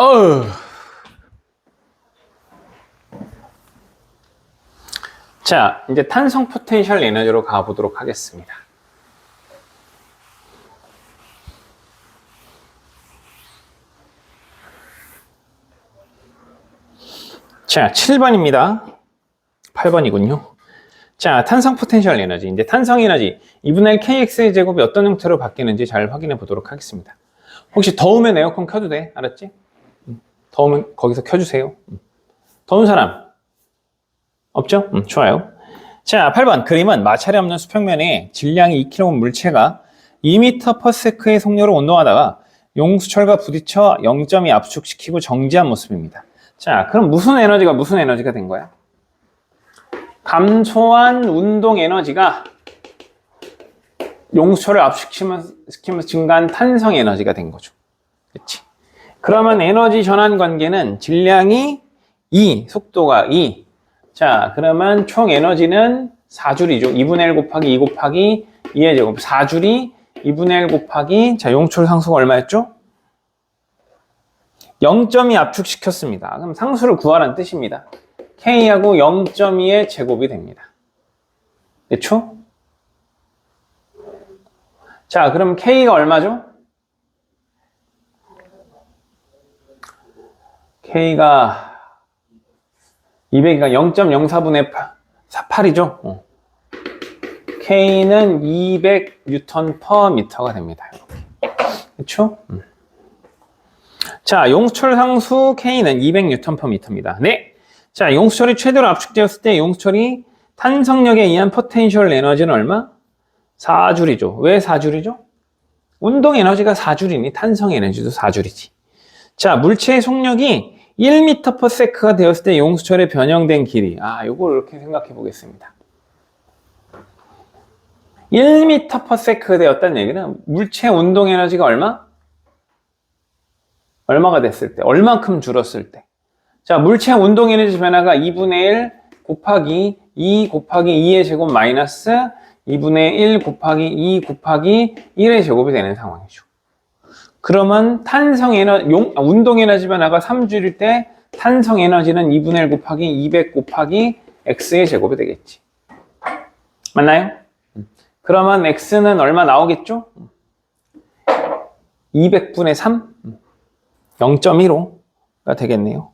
어우. 자, 이제 탄성 포텐셜 에너지로 가보도록 하겠습니다. 자, 7번입니다. 8번이군요. 자, 탄성 포텐셜 에너지. 이제 탄성 에너지 2분의 1 kx의 제곱이 어떤 형태로 바뀌는지 잘 확인해 보도록 하겠습니다. 혹시 더우면 에어컨 켜도 돼? 알았지? 더우면 거기서 켜주세요. 더운 사람? 없죠? 좋아요. 자, 8번. 그림은 마찰이 없는 수평면에 질량이 2kg 물체가 2m/s의 속력으로 운동하다가 용수철과 부딪혀 0.2 압축시키고 정지한 모습입니다. 자, 그럼 무슨 에너지가 된 거야? 감소한 운동 에너지가 용수철을 압축시키면서 증가한 탄성 에너지가 된 거죠. 그렇지? 그러면 에너지 전환 관계는 질량이 2, 속도가 2. 자, 그러면 총 에너지는 4줄이죠. 2분의 1 곱하기 2 곱하기 2의 제곱. 4줄이 2분의 1 곱하기, 자, 용출 상수가 얼마였죠? 0.2 압축시켰습니다. 그럼 상수를 구하라는 뜻입니다. K하고 0.2의 제곱이 됩니다. 그렇죠? 자, 그럼 K가 얼마죠? K가 200이가 0.04분의 8이죠? K는 200Nm/m가 됩니다. 그렇죠? 자, 용수철 상수 K는 200Nm/m입니다. 네. 자, 용수철이 최대로 압축되었을 때 용수철이 탄성력에 의한 포텐셜 에너지는 얼마? 4줄이죠. 왜 4줄이죠? 운동 에너지가 4줄이니 탄성 에너지도 4줄이지. 자, 물체의 속력이 1m/s가 되었을 때 용수철에 변형된 길이. 요걸 이렇게 생각해 보겠습니다. 1m/s가 되었다는 얘기는 물체 운동 에너지가 얼마가 됐을 때, 얼만큼 줄었을 때. 자, 물체 운동 에너지 변화가 2분의 1 곱하기 2 곱하기 2의 제곱 마이너스 2분의 1 곱하기 2 곱하기 1의 제곱이 되는 상황이죠. 그러면 운동 에너지 변화가 3줄일 때 탄성 에너지는 2분의 1 곱하기 200 곱하기 x의 제곱이 되겠지. 맞나요? 그러면 x는 얼마 나오겠죠? 200분의 3? 0.15가 되겠네요.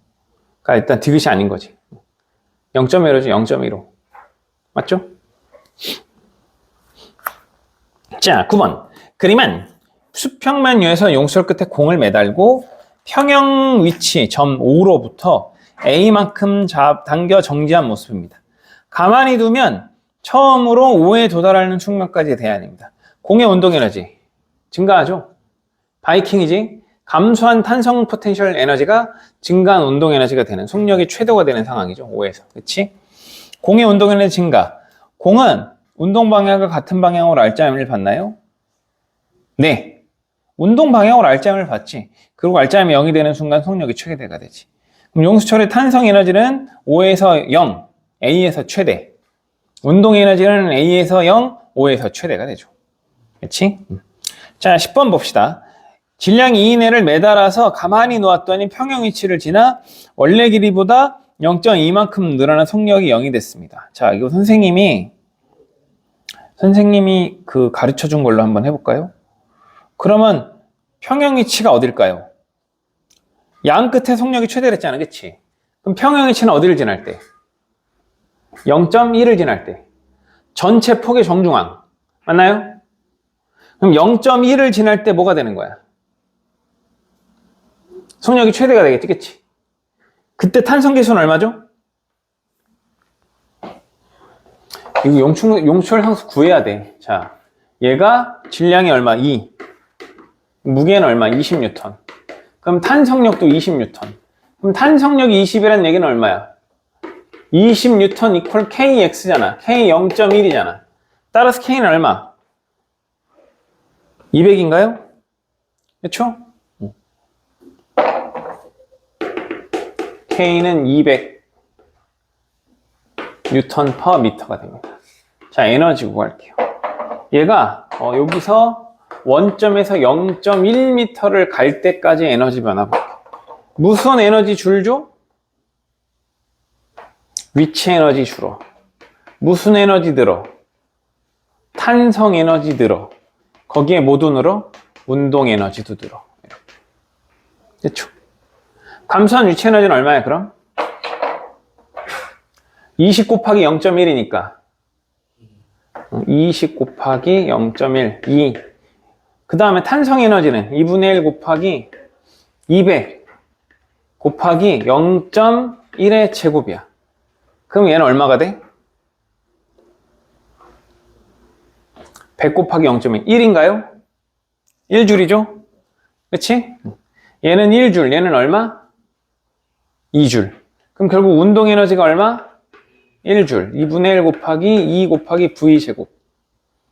그러니까 일단 디귿이 아닌 거지. 0.15죠, 0.15. 맞죠? 자, 9번. 그림은 수평면 위에서 용수철 끝에 공을 매달고 평형 위치 점 O로부터 A만큼 당겨 정지한 모습입니다. 가만히 두면 처음으로 O에 도달하는 순간까지의 대안입니다. 공의 운동 에너지 증가하죠? 바이킹이지? 감소한 탄성 포텐셜 에너지가 증가한 운동 에너지가 되는, 속력이 최대가 되는 상황이죠. O에서. 그치? 공의 운동 에너지 증가. 공은 운동 방향과 같은 방향으로 알짜임을 받나요? 네. 운동 방향으로 알짜임을 받지. 그리고 알짜임이 0이 되는 순간 속력이 최대가 되지. 그럼 용수철의 탄성 에너지는 5에서 0, A에서 최대. 운동 에너지는 A에서 0, O에서 최대가 되죠. 그렇지? 자, 10번 봅시다. 질량 2 이내를 매달아서 가만히 놓았더니 평형 위치를 지나 원래 길이보다 0.2만큼 늘어난 속력이 0이 됐습니다. 자, 이거 선생님이 그 가르쳐 준 걸로 한번 해볼까요? 그러면 평형 위치가 어딜까요? 양 끝에 속력이 최대랬잖아, 그치? 그럼 평형 위치는 어디를 지날 때? 0.1을 지날 때. 전체 폭의 정중앙. 맞나요? 그럼 0.1을 지날 때 뭐가 되는 거야? 속력이 최대가 되겠지, 그치? 그때 탄성 계수는 얼마죠? 이거 용수철 상수 구해야 돼. 자, 얘가 질량이 얼마? 2. 무게는 얼마? 20N. 그럼 탄성력도 20N. 그럼 탄성력이 20이라는 얘기는 얼마야? 20N 이퀄 KX잖아. K 0.1이잖아. 따라서 K는 얼마? 200인가요? 그렇죠? K는 200 Nm/m가 됩니다. 자, 에너지 구할게요. 얘가 여기서 원점에서 0.1m를 갈 때까지 에너지 변화 볼게요. 무슨 에너지 줄 줘? 위치 에너지 주로. 무슨 에너지 들어? 탄성 에너지 들어. 거기에 뭐도 늘어? 운동 에너지도 들어. 그렇죠? 감소한 위치 에너지는 얼마야 그럼? 20 곱하기 0.1이니까 20 곱하기 0.1 2. 그 다음에 탄성 에너지는 2분의 1 곱하기 200 곱하기 0.1의 제곱이야. 그럼 얘는 얼마가 돼? 100 곱하기 0.1 1인가요? 1줄이죠? 그치? 얘는 1줄, 얘는 얼마? 2줄. 그럼 결국 운동 에너지가 얼마? 1줄. 2분의 1 곱하기 2 곱하기 V 제곱.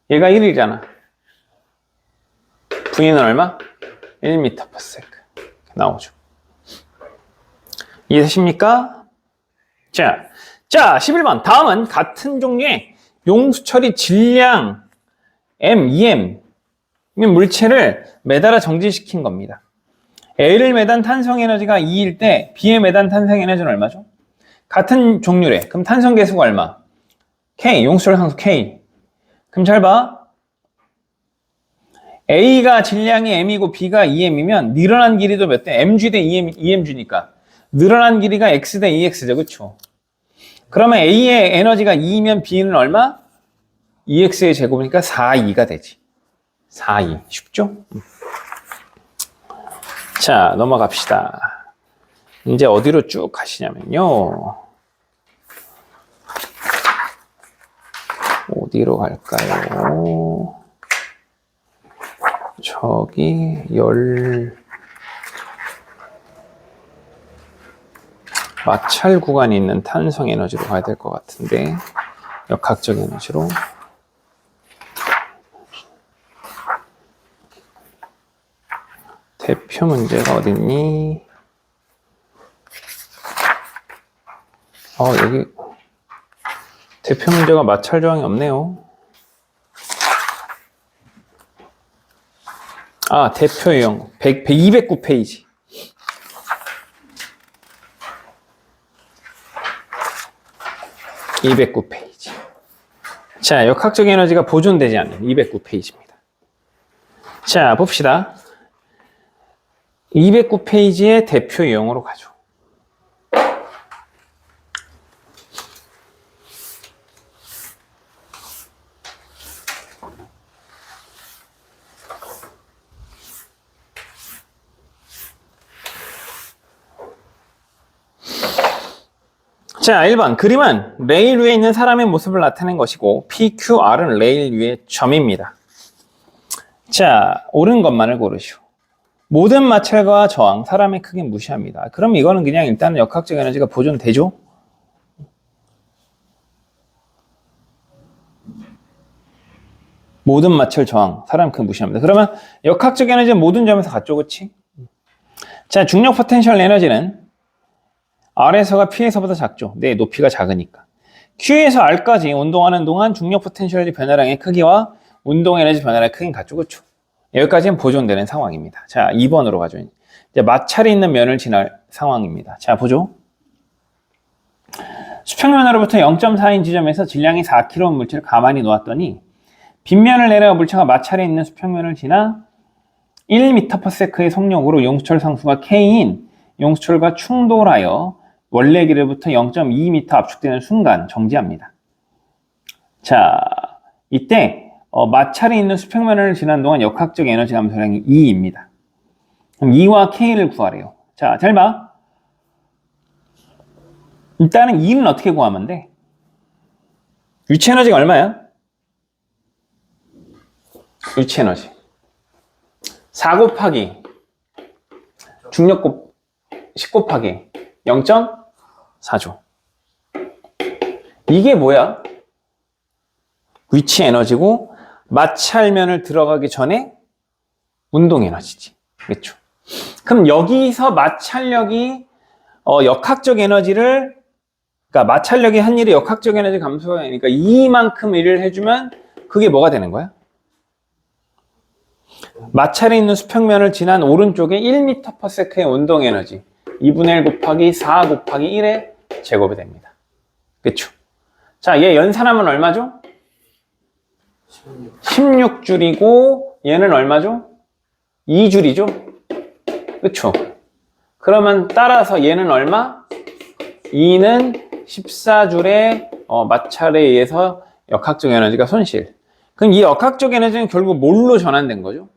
얘가 1이잖아. V는 얼마? 1m/s. 나오죠. 이해되십니까? 자, 11번. 다음은 같은 종류의 용수철이 질량 M, EM 물체를 매달아 정지시킨 겁니다. A를 매단 탄성 에너지가 2일 때 B에 매단 탄성 에너지는 얼마죠? 같은 종류래. 그럼 탄성 계수가 얼마? K, 용수철 상수 K. 그럼 잘 봐. A가 질량이 M이고 B가 EM이면 늘어난 길이도 몇 대? MG 대 EMG니까 늘어난 길이가 X 대 EX죠. 그쵸? 그러면 A의 에너지가 2이면 B는 얼마? EX의 제곱이니까 4E가 되지. 4E. 쉽죠? 자, 넘어갑시다. 이제 어디로 쭉 가시냐면요. 어디로 갈까요? 저기 마찰 구간이 있는 탄성 에너지로 가야 될 것 같은데 역학적 에너지로 대표 문제가 어딨니? 여기 대표 문제가 마찰 조항이 없네요. 대표 유형 209페이지. 자, 역학적 에너지가 보존되지 않는 209페이지입니다. 자, 봅시다. 209페이지의 대표 유형으로 가죠. 자, 1번. 그림은 레일 위에 있는 사람의 모습을 나타낸 것이고 PQR은 레일 위의 점입니다. 자, 옳은 것만을 고르시오. 모든 마찰과 저항, 사람의 크기 무시합니다. 그럼 이거는 그냥 일단은 역학적 에너지가 보존되죠? 모든 마찰, 저항, 사람 크기 무시합니다. 그러면 역학적 에너지는 모든 점에서 같죠, 그치? 자, 중력 포텐셜 에너지는 R에서가 P에서보다 작죠. 네, 높이가 작으니까. Q에서 R까지 운동하는 동안 중력 포텐셜 변화량의 크기와 운동 에너지 변화량의 크기는 같죠, 그렇죠? 여기까지는 보존되는 상황입니다. 자, 2번으로 가죠. 이제 마찰이 있는 면을 지날 상황입니다. 자, 보죠. 수평면으로부터 0.4인 지점에서 질량이 4kg 물체를 가만히 놓았더니 빗면을 내려가 물체가 마찰이 있는 수평면을 지나 1m/s의 속력으로 용수철 상수가 K인 용수철과 충돌하여 원래 길이로부터 0.2m 압축되는 순간 정지합니다. 자, 이때 마찰이 있는 수평면을 지난 동안 역학적 에너지 감소량이 E입니다. 그럼 E와 K를 구하래요. 자, 잘 봐. 일단은 E는 어떻게 구하면 돼? 위치 에너지가 얼마야? 위치 에너지 4 곱하기 중력 10 곱하기 0.4죠. 이게 뭐야? 위치 에너지고 마찰면을 들어가기 전에 운동 에너지지. 그렇죠? 그럼 여기서 마찰력이 역학적 에너지를, 그러니까 마찰력이 한 일이 역학적 에너지 감소가 되니까 이만큼 일을 해주면 그게 뭐가 되는 거야? 마찰이 있는 수평면을 지난 오른쪽에 1m/s의 운동 에너지. 2분의 1 곱하기 4 곱하기 1의 제곱이 됩니다. 그쵸? 자, 얘 연산하면 얼마죠? 16줄이고 얘는 얼마죠? 2줄이죠? 그쵸? 그러면 따라서 얘는 얼마? 2는 14줄의 마찰에 의해서 역학적 에너지가 손실. 그럼 이 역학적 에너지는 결국 뭘로 전환된 거죠?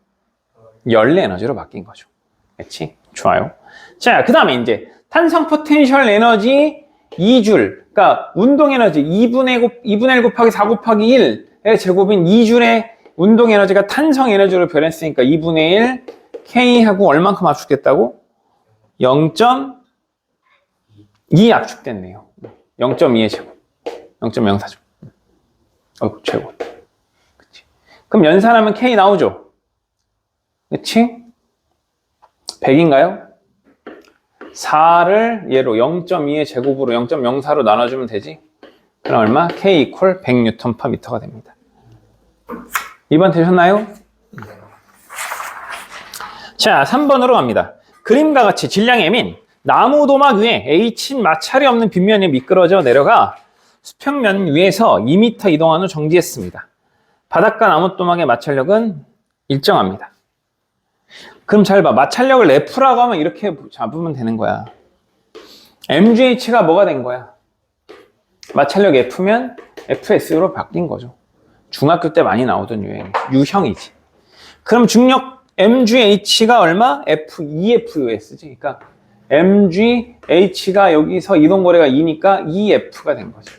열리 에너지로 바뀐 거죠. 그렇지? 좋아요. 자, 그 다음에 이제 탄성 포텐셜 에너지 2줄. 그러니까 운동 에너지 2분의 1 곱하기 4 곱하기 1의 제곱인 2줄의 운동 에너지가 탄성 에너지로 변했으니까 2분의 1 K하고 얼만큼 압축됐다고? 0.2 압축됐네요. 0.2의 제곱. 0.04죠. 제곱. 그치. 그럼 연산하면 K 나오죠? 그치? 100인가요? 4를 얘로 0.2의 제곱으로 0.04로 나눠주면 되지? 그럼 얼마? K 이퀄 100Nm/m가 됩니다. 2번 되셨나요? 자, 3번으로 갑니다. 그림과 같이 질량 M인 나무 도막 위에 H인 마찰이 없는 빗면이 미끄러져 내려가 수평면 위에서 2m 이동한 후 정지했습니다. 바닥과 나무 도막의 마찰력은 일정합니다. 그럼 잘 봐. 마찰력을 F라고 하면 이렇게 잡으면 되는 거야. MGH가 뭐가 된 거야? 마찰력 F면 FS로 바뀐 거죠. 중학교 때 많이 나오던 유형이지. 그럼 중력 MGH가 얼마? F2FUS지. 그러니까 MGH가 여기서 이동거리가 2니까 2F가 된 거죠.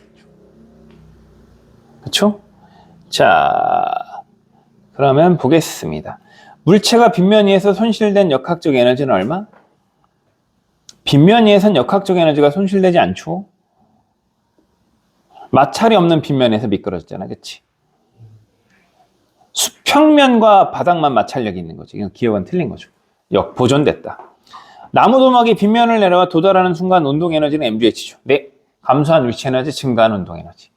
그렇죠? 자, 그러면 보겠습니다. 물체가 빗면 위에서 손실된 역학적 에너지는 얼마? 빗면 위에선 역학적 에너지가 손실되지 않죠? 마찰이 없는 빗면에서 미끄러졌잖아, 그치? 수평면과 바닥만 마찰력이 있는 거지. 이건 기억은 틀린 거죠. 보존됐다. 나무 도막이 빗면을 내려와 도달하는 순간 운동 에너지는 MGH죠. 네, 감소한 위치 에너지, 증가한 운동 에너지.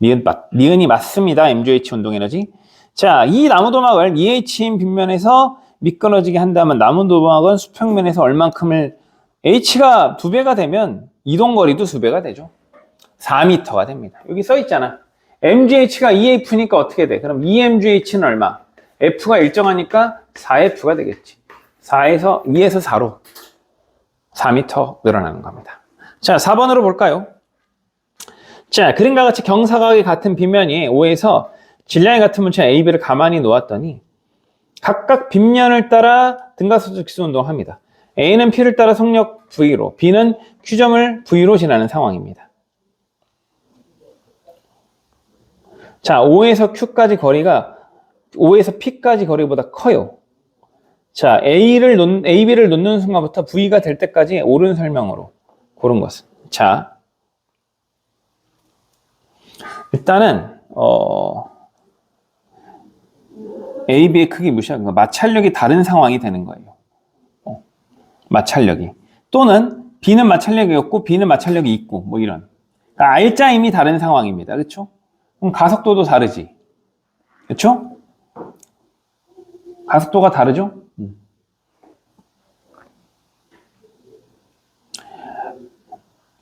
니은이 맞습니다. MGH 운동 에너지. 자, 이 나무 도막을 EH인 빗면에서 미끄러지게 한다면 나무 도막은 수평면에서 얼만큼을 H가 2배가 되면 이동거리도 2배가 되죠. 4m가 됩니다. 여기 써 있잖아. MGH가 EF니까 어떻게 돼? 그럼 EMGH는 얼마? F가 일정하니까 4F가 되겠지. 2에서 4로 4m 늘어나는 겁니다. 자, 4번으로 볼까요? 자, 그림과 같이 경사각이 같은 빗면이 O에서 질량이 같은 물체 A, B를 가만히 놓았더니 각각 빗면을 따라 등가속도 기술 운동을 합니다. A는 P를 따라 속력 V로, B는 Q점을 V로 지나는 상황입니다. 자, O에서 Q까지 거리가 O에서 P까지 거리보다 커요. 자, AB를 놓는 순간부터 V가 될 때까지 옳은 설명으로 고른 것은. 자, 일단은 AB의 크기 무시하는 거. 마찰력이 다른 상황이 되는 거예요. 마찰력이. 또는 B는 마찰력이 없고 B는 마찰력이 있고 뭐 이런. 그러니까 알짜임이 다른 상황입니다. 그렇죠? 그럼 가속도도 다르지. 그렇죠? 가속도가 다르죠?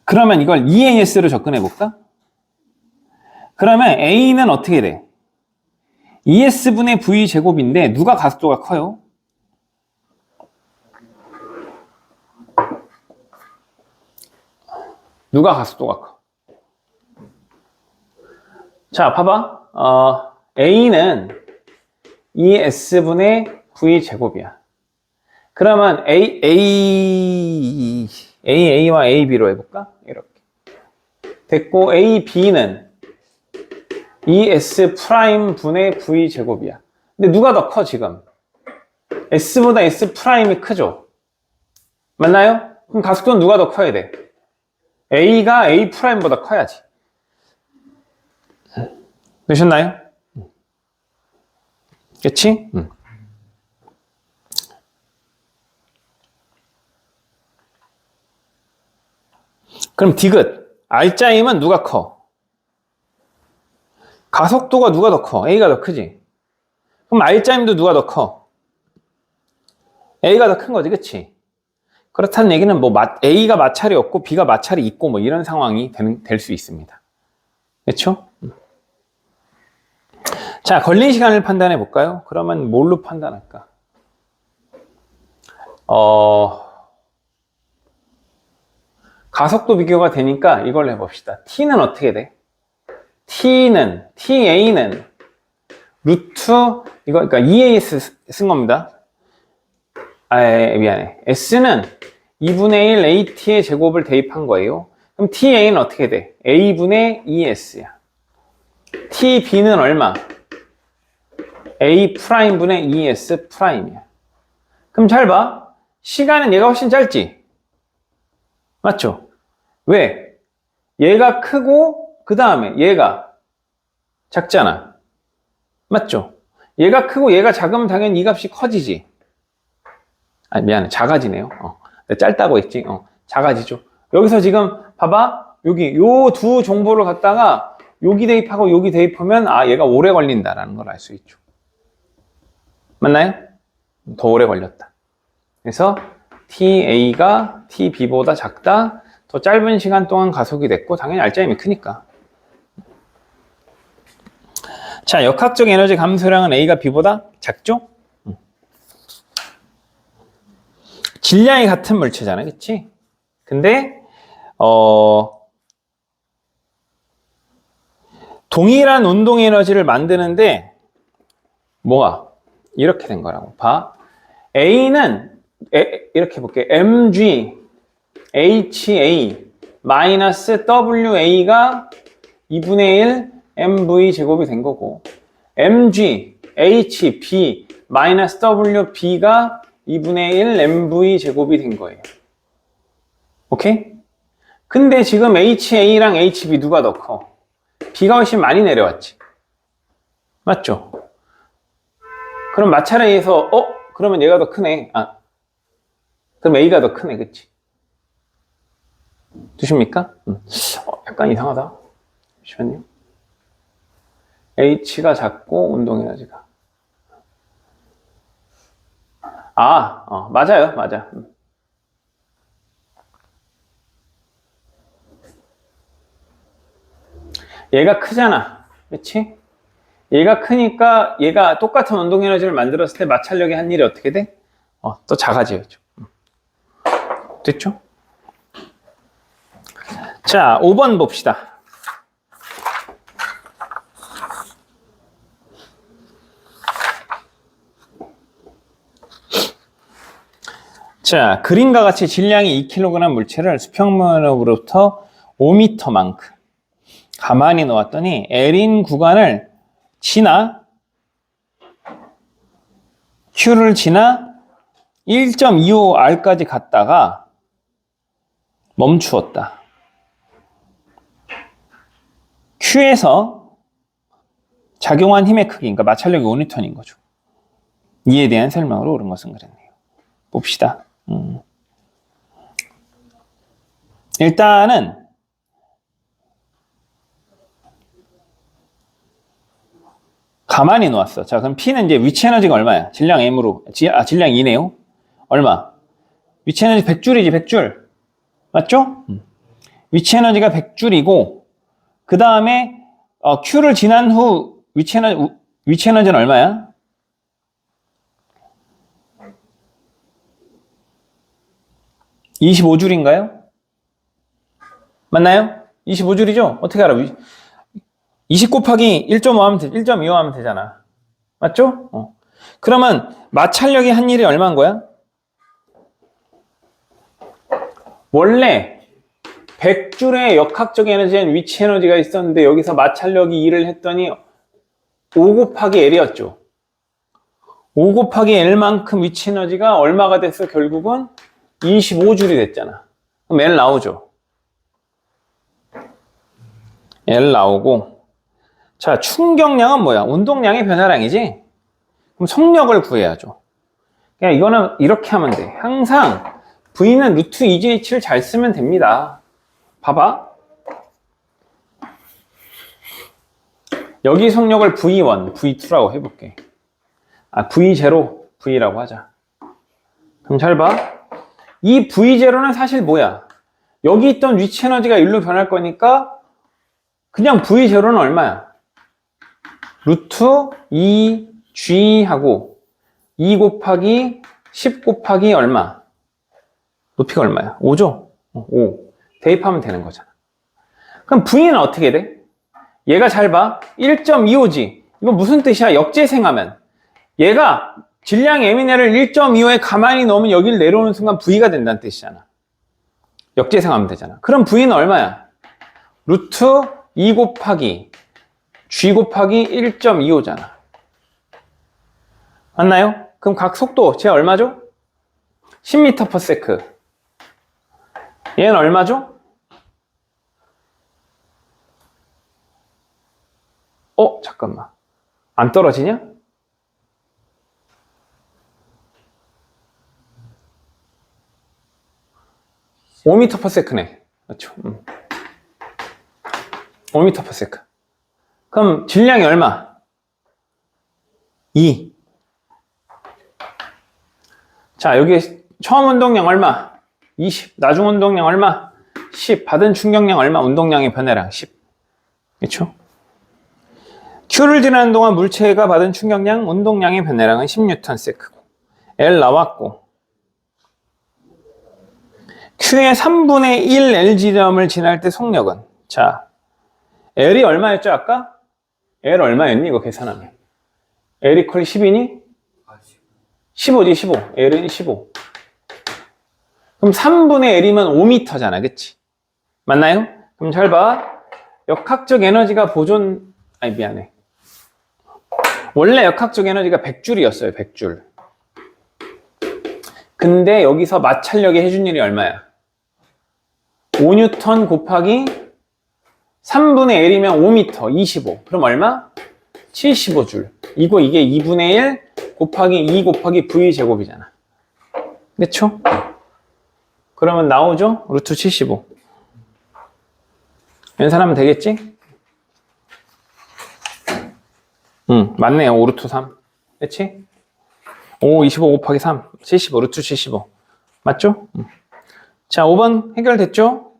그러면 이걸 EAS로 접근해 볼까? 그러면 A는 어떻게 돼? ES분의 V 제곱인데 누가 가속도가 커요? 누가 가속도가 커? 자, 봐봐. A는 ES분의 V 제곱이야. 그러면 A와 AB로 해볼까? 이렇게. 됐고, AB는 ES 프라임 분의 V 제곱이야. 근데 누가 더 커, 지금? S보다 S 프라임이 크죠? 맞나요? 그럼 가속도는 누가 더 커야 돼? A가 A 프라임보다 커야지. 되셨나요? 그치? 그럼 디귿. R자임은 누가 커? 가속도가 누가 더 커? A가 더 크지? 그럼 R자임도 누가 더 커? A가 더 큰 거지, 그치? 그렇다는 얘기는 뭐 A가 마찰이 없고 B가 마찰이 있고 뭐 이런 상황이 될 수 있습니다. 그렇죠? 자, 걸린 시간을 판단해 볼까요? 그러면 뭘로 판단할까? 가속도 비교가 되니까 이걸 해봅시다. T는 어떻게 돼? TA는 루트, 이거, 그러니까 EAS 쓴 겁니다. 미안해. S는 2분의 1 AT의 제곱을 대입한 거예요. 그럼 TA는 어떻게 돼? A분의 ES야. TB는 얼마? A'분의 ES'이야. 그럼 잘 봐. 시간은 얘가 훨씬 짧지? 맞죠? 왜? 얘가 크고 그 다음에 얘가 작잖아. 맞죠? 얘가 크고 얘가 작으면 당연히 이 값이 커지지. 미안해. 작아지네요. 짧다고 했지. 작아지죠. 여기서 지금 봐봐. 여기 요 두 정보를 갖다가 여기 대입하고 여기 대입하면 얘가 오래 걸린다라는 걸 알 수 있죠. 맞나요? 더 오래 걸렸다. 그래서 TA가 TB보다 작다. 더 짧은 시간 동안 가속이 됐고 당연히 알짜임이 크니까. 자, 역학적 에너지 감소량은 A가 B보다 작죠? 질량이 같은 물체잖아, 그치? 근데 동일한 운동 에너지를 만드는데 뭐가 이렇게 된 거라고. 봐. A는 이렇게 볼게. mg ha 마이너스 wa가 2분의 1 mv 제곱이 된 거고, mg h b 마이너스 wb가 2분의 1 mv 제곱이 된 거예요. 오케이? 근데 지금 ha랑 hb 누가 더 커? b가 훨씬 많이 내려왔지. 맞죠? 그럼 마찰에 의해서 그러면 얘가 더 크네. 그럼 a가 더 크네. 그치? 두십니까? 약간 이상하다. 잠시만요. h가 작고 운동에너지가. 맞아요. 맞아. 얘가 크잖아. 그치? 얘가 크니까 얘가 똑같은 운동 에너지를 만들었을 때 마찰력이 한 일이 어떻게 돼? 또 작아져야죠. 됐죠? 자, 5번 봅시다. 자, 그림과 같이 질량이 2kg 물체를 수평면으로부터 5m만큼 가만히 놓았더니 L인 구간을 지나 Q를 지나 1.25R까지 갔다가 멈추었다. Q에서 작용한 힘의 크기, 그러니까 마찰력이 5N인 거죠. 이에 대한 설명으로 옳은 것은 그랬네요. 봅시다. 일단은 가만히 놓았어. 자, 그럼 P는 이제 위치 에너지가 얼마야? 질량 M으로. 질량 2네요. 얼마? 위치 에너지 100줄이지, 100줄. 맞죠? 위치 에너지가 100줄이고, 그 다음에, Q를 지난 후 위치 에너지는 얼마야? (25줄인가요) 맞나요? 25줄이죠? 어떻게 알아? 20 곱하기 1.5 하면 1.25 하면 되잖아. 맞죠? 그러면 마찰력이 한 일이 얼마인 거야? 원래 100줄의 역학적 에너지엔 위치 에너지가 있었는데 여기서 마찰력이 2를 했더니 5 곱하기 L이었죠. 5 곱하기 L만큼 위치 에너지가 얼마가 됐어? 결국은 25줄이 됐잖아. 그럼 L 나오죠. L 나오고, 자, 충격량은 뭐야? 운동량의 변화량이지? 그럼 속력을 구해야죠. 그냥 이거는 이렇게 하면 돼. 항상 V는 루트 2GH를 잘 쓰면 됩니다. 봐봐. 여기 속력을 V1, V2라고 해볼게. V0, V라고 하자. 그럼 잘 봐. 이 V0는 사실 뭐야? 여기 있던 위치 에너지가 1로 변할 거니까 그냥 V0는 얼마야? 루트 2G 하고 2 곱하기 10 곱하기 얼마? 높이가 얼마야? 5죠? 5. 대입하면 되는 거잖아. 그럼 V는 어떻게 돼? 얘가 잘 봐. 1.25G. 이거 무슨 뜻이야? 역재생하면. 얘가 질량 M이네를 1.25에 가만히 넣으면 여기를 내려오는 순간 V가 된다는 뜻이잖아. 역재생하면 되잖아. 그럼 V는 얼마야? 루트 2 곱하기 G 곱하기 1.25잖아. 맞나요? 그럼 각 속도 쟤 얼마죠? 10m/s. 얘는 얼마죠? 잠깐만. 안 떨어지냐? (5m/s네) 맞죠? 5m/s. 그럼 질량이 얼마? 2. 자, 여기 처음 운동량 얼마? 20. 나중 운동량 얼마? 10. 받은 충격량 얼마? 운동량의 변화량 10. 그렇죠? Q를 지나는 동안 물체가 받은 충격량, 운동량의 변화량은 10Ns고 L 나왔고 Q의 3분의 1 L 지점을 지날 때 속력은, 자, L이 얼마였죠 아까? L 얼마였니 이거 계산하면? L 이퀄 10이니? 15지 15. L은 15. 그럼 3분의 L이면 5m잖아, 그치? 맞나요? 그럼 잘 봐. 역학적 에너지가 미안해. 원래 역학적 에너지가 100줄이었어요, 100줄. 근데 여기서 마찰력이 해준 일이 얼마야? 5N 곱하기 3분의 L이면 5m, 25. 그럼 얼마? 75줄. 이게 2분의 1 곱하기 2 곱하기 V 제곱이잖아. 그쵸? 그러면 나오죠? 루트 75. 연산하면 되겠지? 맞네요. 5 루트 3. 그치? 5, 25 곱하기 3. 75, 루트 75. 맞죠? 자, 5번 해결됐죠?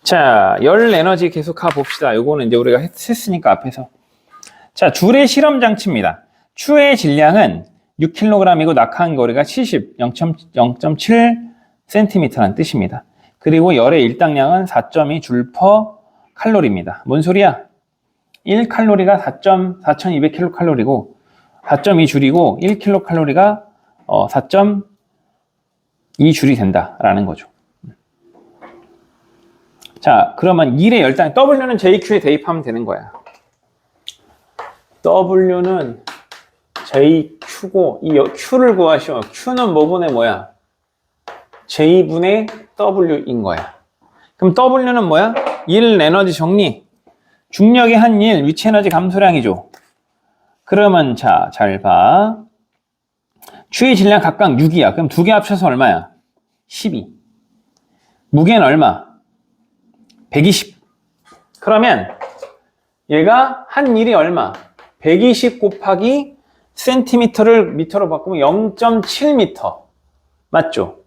자, 열 에너지 계속 가봅시다. 요거는 이제 우리가 했으니까 앞에서. 자, 줄의 실험 장치입니다. 추의 질량은 6kg이고 낙하한 거리가 0.7cm라는 뜻입니다. 그리고 열의 일당량은 4.2 줄 퍼 칼로리입니다. 뭔 소리야? 1칼로리가 4.42kcal고 4.2 줄이고 1kcal가 4.2 줄이 된다라는 거죠. 자, 그러면 1의 열당, W는 JQ에 대입하면 되는 거야. W는 JQ고, 이 Q를 구하시오. Q는 뭐분의 뭐야? J분의 W인 거야. 그럼 W는 뭐야? 1 에너지 정리. 중력의 한 1, 위치 에너지 감소량이죠. 그러면 자, 잘 봐. 추의 질량 각각 6이야. 그럼 두 개 합쳐서 얼마야? 12. 무게는 얼마? 120. 그러면 얘가 한 일이 얼마? 120 곱하기 센티미터를 미터로 바꾸면 0.7m. 맞죠?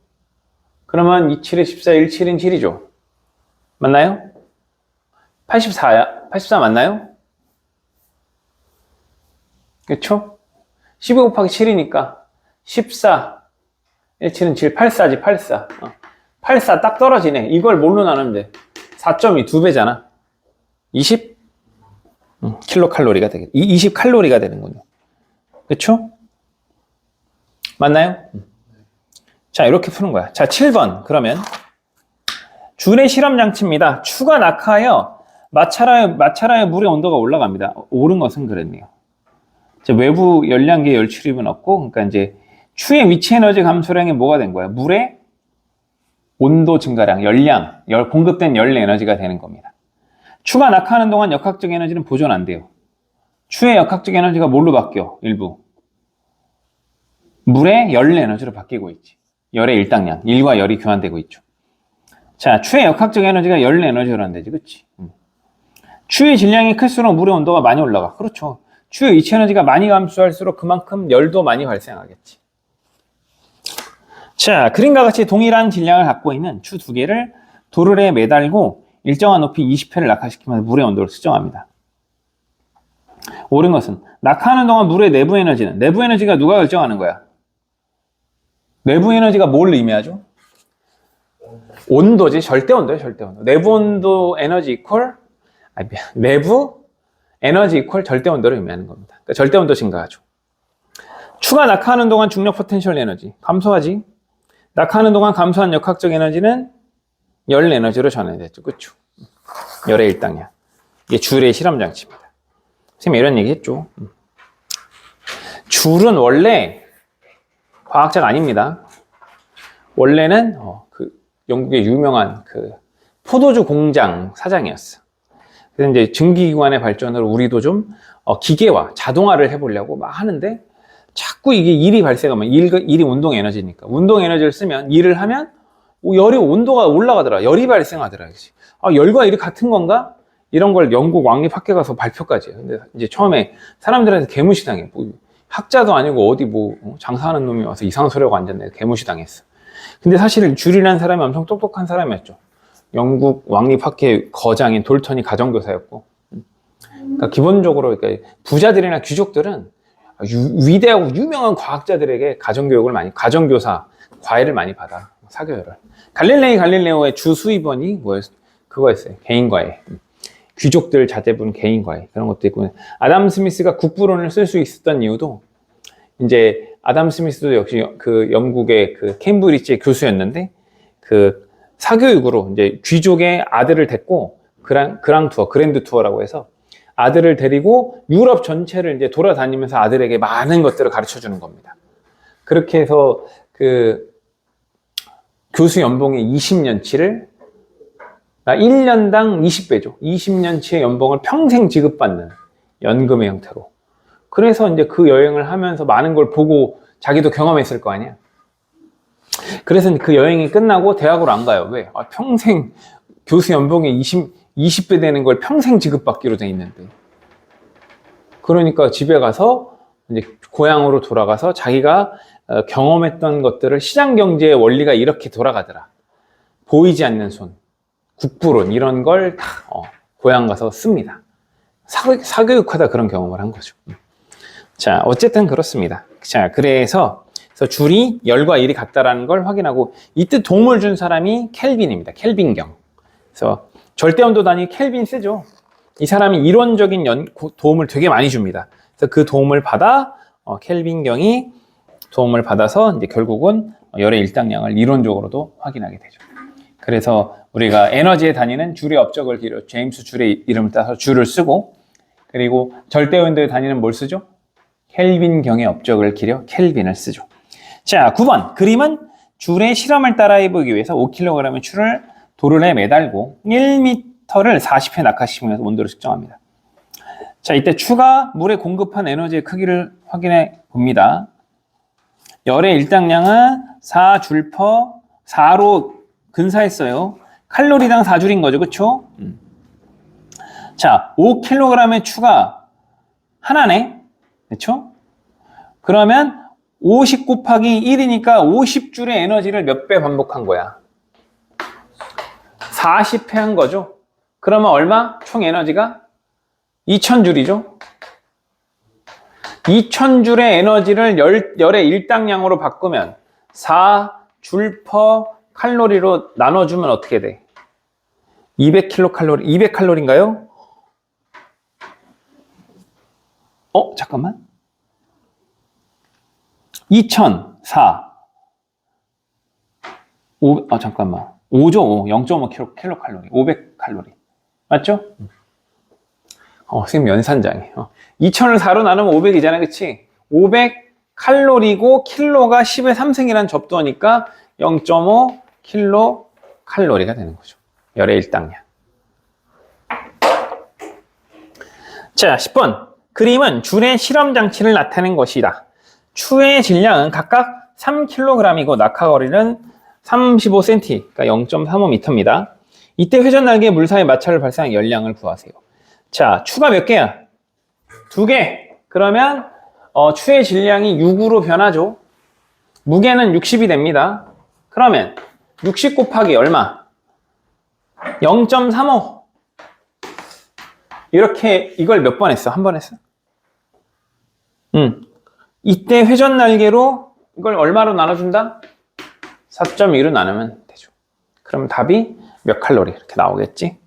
그러면 27에 14, 17인 7이죠. 맞나요? 84야. 84 맞나요? 그쵸? 12 곱하기 7이니까 14, 17은 7, 84지, 84. 84 딱 떨어지네. 이걸 뭘로 나누면 돼? 4.2, 2배잖아. 20 킬로칼로리가 되겠, 20 칼로리가 되는군요. 그쵸? 맞나요? 자, 이렇게 푸는 거야. 자, 7번. 그러면 줄의 실험 장치입니다. 추가 낙하하여 마찰하여 물의 온도가 올라갑니다. 오른 것은 그랬네요. 이제 외부 열량계 열 출입은 없고, 그러니까 이제 추의 위치 에너지 감소량이 뭐가 된 거야? 물의 온도 증가량, 열량, 공급된 열 에너지가 되는 겁니다. 추가 낙하하는 동안 역학적 에너지는 보존 안 돼요. 추의 역학적 에너지가 뭘로 바뀌어? 일부 물의 열 에너지로 바뀌고 있지. 열의 일당량, 일과 열이 교환되고 있죠. 자, 추의 역학적 에너지가 열 에너지라는 데지, 그치? 추의 질량이 클수록 물의 온도가 많이 올라가. 그렇죠. 추의 위치 에너지가 많이 감소할수록 그만큼 열도 많이 발생하겠지. 자, 그림과 같이 동일한 질량을 갖고 있는 추 두 개를 도르래에 매달고 일정한 높이 20회를 낙하시키면서 물의 온도를 수정합니다. 옳은 것은 낙하하는 동안 물의 내부 에너지가 누가 결정하는 거야? 내부 에너지가 뭘 의미하죠? 온도지. 절대 온도예요, 절대 온도. 내부 온도 에너지 이퀄 내부 에너지 이퀄 절대 온도를 의미하는 겁니다. 그러니까 절대 온도 증가하죠. 추가 낙하하는 동안 중력 포텐셜 에너지 감소하지. 낙하하는 동안 감소한 역학적 에너지는 열 에너지로 전환됐죠. 그렇죠? 열의 일당량. 이게 줄의 실험 장치입니다. 선생님이 이런 얘기 했죠. 줄은 원래 과학자가 아닙니다. 원래는 그 영국의 유명한 그 포도주 공장 사장이었어. 그래서 이제 증기기관의 발전으로 우리도 좀 기계화, 자동화를 해보려고 막 하는데 자꾸 이게 일이 발생하면 일이 운동 에너지니까 운동 에너지를 쓰면 일을 하면 열이 온도가 올라가더라. 열이 발생하더라. 열과 일이 같은 건가? 이런 걸 영국 왕립학회 가서 발표까지 해요. 근데 이제 처음에 사람들한테 개무시당해. 뭐 학자도 아니고 어디 뭐 장사하는 놈이 와서 이상한 소리하고 앉았네. 개무시당했어. 근데 사실 줄이라는 사람이 엄청 똑똑한 사람이었죠. 영국 왕립학회 거장인 돌턴이 가정교사였고. 그러니까 기본적으로 그러니까 부자들이나 귀족들은 위대하고 유명한 과학자들에게 가정교사 과외를 많이 받아. 사교육을. 갈릴레오의 주 수입원이 그거였어요. 개인과외. 귀족들 자제분 개인과외. 그런 것도 있고. 아담 스미스가 국부론을 쓸 수 있었던 이유도 이제 아담 스미스도 역시 그 영국의 그 케임브리지 교수였는데 그 사교육으로 이제 귀족의 아들을 데리고 그랜드 투어라고 해서 아들을 데리고 유럽 전체를 이제 돌아다니면서 아들에게 많은 것들을 가르쳐 주는 겁니다. 그렇게 해서 그 교수 연봉의 20년치를 1년당 20배죠. 20년치의 연봉을 평생 지급받는 연금의 형태로. 그래서 이제 그 여행을 하면서 많은 걸 보고 자기도 경험했을 거 아니야. 그래서 그 여행이 끝나고 대학으로 안 가요. 왜? 평생 교수 연봉의 20배 되는 걸 평생 지급받기로 돼 있는데. 그러니까 집에 가서 이제 고향으로 돌아가서 자기가 경험했던 것들을 시장 경제의 원리가 이렇게 돌아가더라. 보이지 않는 손, 국부론 이런 걸 다 고향 가서 씁니다. 사교육하다 그런 경험을 한 거죠. 자, 어쨌든 그렇습니다. 자, 그래서 줄이 열과 일이 같다라는 걸 확인하고 이때 도움을 준 사람이 켈빈입니다. 켈빈경. 그래서 절대온도 단위 켈빈 쓰죠. 이 사람이 이론적인 도움을 되게 많이 줍니다. 그래서 그 도움을 받아 켈빈경이 도움을 받아서 이제 결국은 열의 일당량을 이론적으로도 확인하게 되죠. 그래서 우리가 에너지의 단위는 줄의 업적을 기려 제임스 줄의 이름을 따서 줄을 쓰고 그리고 절대온도의 단위는 뭘 쓰죠? 켈빈경의 업적을 기려 켈빈을 쓰죠. 자, 9번. 그림은 줄의 실험을 따라해보기 위해서 5kg의 추를 도르래에 매달고 1m를 40회 낙하시키면서 온도를 측정합니다. 자, 이때 추가 물에 공급한 에너지의 크기를 확인해 봅니다. 열의 일당량은 4로 근사했어요. 칼로리당 4줄인 거죠. 그쵸? 자, 5kg의 추가 하나네. 그쵸? 그러면 50 곱하기 1이니까 50줄의 에너지를 몇 배 반복한 거야? 40회 한 거죠? 그러면 얼마? 총 에너지가? 2000줄이죠? 2000줄의 에너지를 열의 일당량으로 바꾸면 4줄 퍼 칼로리로 나눠주면 어떻게 돼? 200kcal, 200칼로리인가요? 잠깐만. 2004. 잠깐만. 5죠, 0.5kcal, 500칼로리. 맞죠? 선생님 연산장애. 2000을 4로 나누면 500이잖아, 그치? 500칼로리고, 킬로가 10의 3승이라는 접두어니까 0.5kcal가 되는 거죠. 열의 일당량. 자, 10번. 그림은 줄의 실험 장치를 나타낸 것이다. 추의 질량은 각각 3kg이고 낙하거리는 35cm, 그러니까 0.35m입니다. 이때 회전 날개의 물 사이 마찰을 발생한 열량을 구하세요. 자, 추가 몇 개야? 2개. 그러면 추의 질량이 6으로 변하죠. 무게는 60이 됩니다. 그러면 60 곱하기 얼마? 0.35. 이렇게 이걸 몇 번 했어? 한 번 했어? 이때 회전 날개로 이걸 얼마로 나눠준다? 4.2로 나누면 되죠. 그럼 답이 몇 칼로리 이렇게 나오겠지?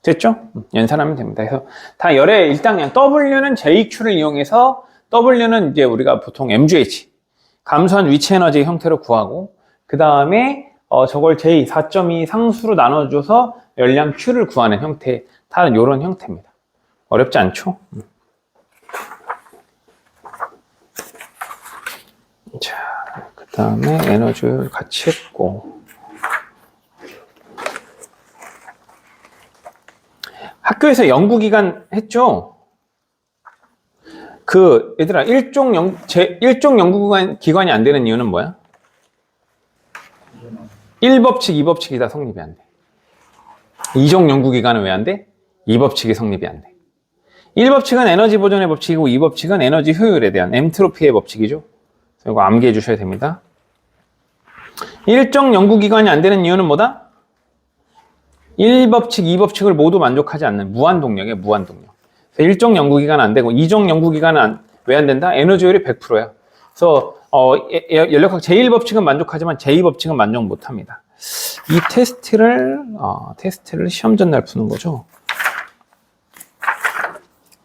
됐죠? 연산하면 됩니다. 그래서 다 열에 일단 그냥 W는 JQ를 이용해서 W는 이제 우리가 보통 MGH 감소한 위치 에너지 형태로 구하고 그 다음에 저걸 J 4.2 상수로 나눠줘서 열량 Q를 구하는 형태 다 이런 형태입니다. 어렵지 않죠? 자, 그 다음에 에너지를 같이 했고 학교에서 연구기간 했죠? 얘들아, 일종 연구기관이 안 되는 이유는 뭐야? 1법칙, 2법칙이 다 성립이 안 돼. 2종 연구기관은 왜 안 돼? 2법칙이 성립이 안 돼. 1법칙은 에너지 보존의 법칙이고 2법칙은 에너지 효율에 대한 엔트로피의 법칙이죠. 이거 암기해 주셔야 됩니다. 일종 연구기관이 안 되는 이유는 뭐다? 1법칙, 2법칙을 모두 만족하지 않는 무한동력이에요. 무한동력. 일종 연구기간은 안 되고 2종 연구기간은 왜 안 된다? 에너지율이 100%야. 그래서 연력학 제1법칙은 만족하지만 제2법칙은 만족 못합니다. 이 테스트를 시험 전날 푸는 거죠.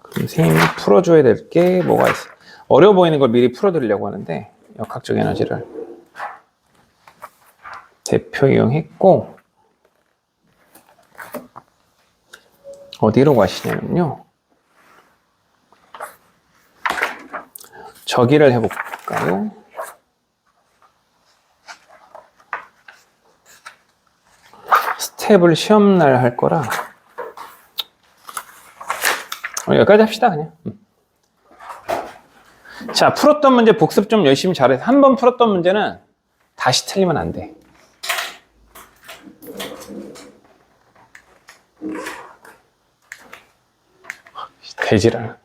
그럼 선생님이 풀어줘야 될 게 뭐가 있어? 어려워 보이는 걸 미리 풀어드리려고 하는데 역학적 에너지를 대표 이용했고 어디로 가시냐면요. 저기를 해볼까요? 스텝을 시험날 할 거라 여기까지 합시다 그냥. 자, 풀었던 문제 복습 좀 열심히 잘해서 한 번 풀었던 문제는 다시 틀리면 안 돼. 되질 않아.